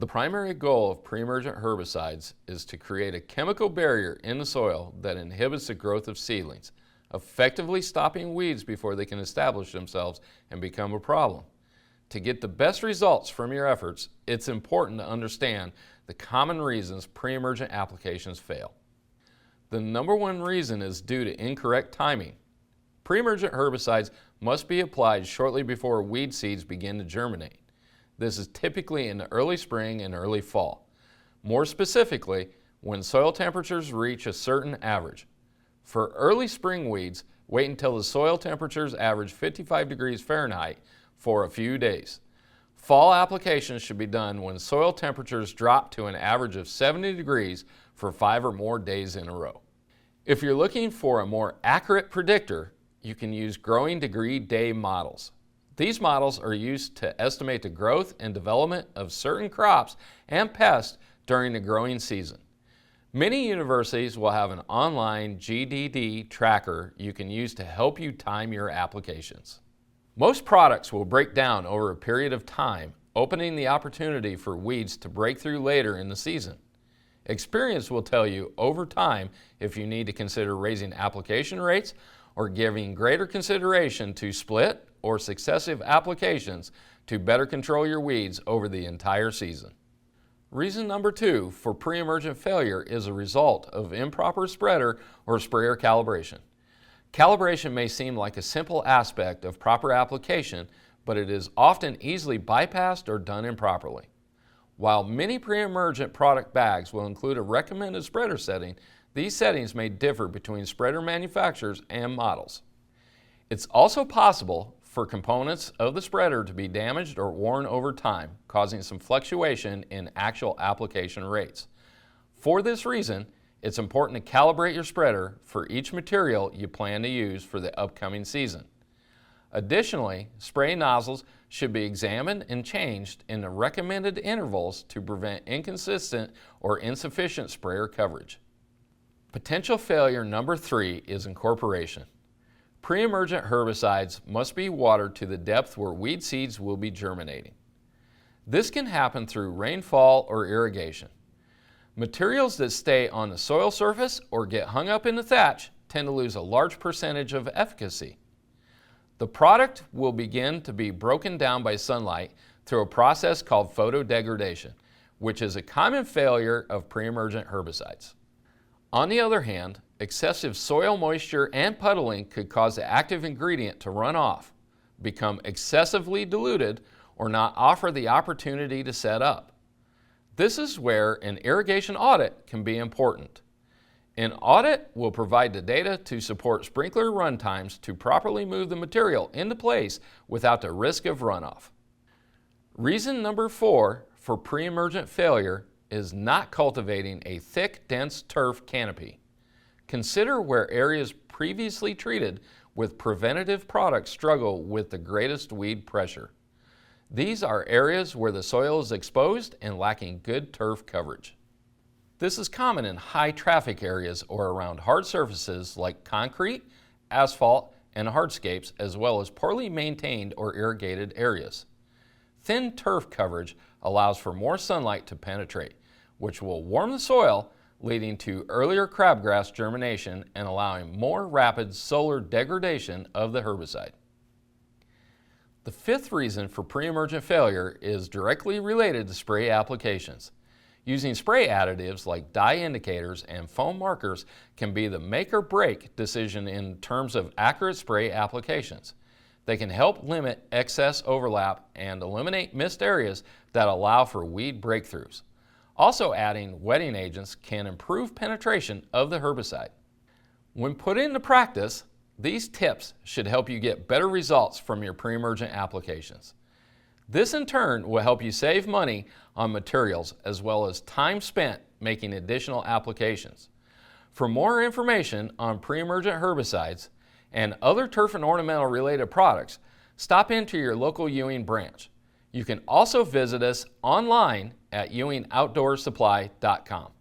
The primary goal of pre-emergent herbicides is to create a chemical barrier in the soil that inhibits the growth of seedlings, effectively stopping weeds before they can establish themselves and become a problem. To get the best results from your efforts, it's important to understand the common reasons pre-emergent applications fail. The number one reason is due to incorrect timing. Pre-emergent herbicides must be applied shortly before weed seeds begin to germinate. This is typically in the early spring and early fall. More specifically, when soil temperatures reach a certain average. For early spring weeds, wait until the soil temperatures average 55 degrees Fahrenheit for a few days. Fall applications should be done when soil temperatures drop to an average of 70 degrees for 5 or more days in a row. If you're looking for a more accurate predictor, you can use growing degree day models. These models are used to estimate the growth and development of certain crops and pests during the growing season. Many universities will have an online GDD tracker you can use to help you time your applications. Most products will break down over a period of time, opening the opportunity for weeds to break through later in the season. Experience will tell you over time if you need to consider raising application rates or giving greater consideration to split or successive applications to better control your weeds over the entire season. Reason number 2 for pre-emergent failure is a result of improper spreader or sprayer calibration. Calibration may seem like a simple aspect of proper application, but it is often easily bypassed or done improperly. While many pre-emergent product bags will include a recommended spreader setting, these settings may differ between spreader manufacturers and models. It's also possible for components of the spreader to be damaged or worn over time, causing some fluctuation in actual application rates. For this reason, it's important to calibrate your spreader for each material you plan to use for the upcoming season. Additionally, spray nozzles should be examined and changed in the recommended intervals to prevent inconsistent or insufficient sprayer coverage. Potential failure number 3 is incorporation. Pre-emergent herbicides must be watered to the depth where weed seeds will be germinating. This can happen through rainfall or irrigation. Materials that stay on the soil surface or get hung up in the thatch tend to lose a large percentage of efficacy. The product will begin to be broken down by sunlight through a process called photodegradation, which is a common failure of pre-emergent herbicides. On the other hand, excessive soil moisture and puddling could cause the active ingredient to run off, become excessively diluted, or not offer the opportunity to set up. This is where an irrigation audit can be important. An audit will provide the data to support sprinkler run times to properly move the material into place without the risk of runoff. Reason number 4 for pre-emergent failure is not cultivating a thick, dense turf canopy. Consider where areas previously treated with preventative products struggle with the greatest weed pressure. These are areas where the soil is exposed and lacking good turf coverage. This is common in high traffic areas or around hard surfaces like concrete, asphalt, and hardscapes, as well as poorly maintained or irrigated areas. Thin turf coverage allows for more sunlight to penetrate, which will warm the soil, leading to earlier crabgrass germination and allowing more rapid solar degradation of the herbicide. The 5th reason for pre-emergent failure is directly related to spray applications. Using spray additives like dye indicators and foam markers can be the make or break decision in terms of accurate spray applications. They can help limit excess overlap and eliminate missed areas that allow for weed breakthroughs. Also, adding wetting agents can improve penetration of the herbicide. When put into practice, these tips should help you get better results from your pre-emergent applications. This in turn will help you save money on materials as well as time spent making additional applications. For more information on pre-emergent herbicides and other turf and ornamental related products, stop into your local Ewing branch. You can also visit us online at ewingoutdoorsupply.com.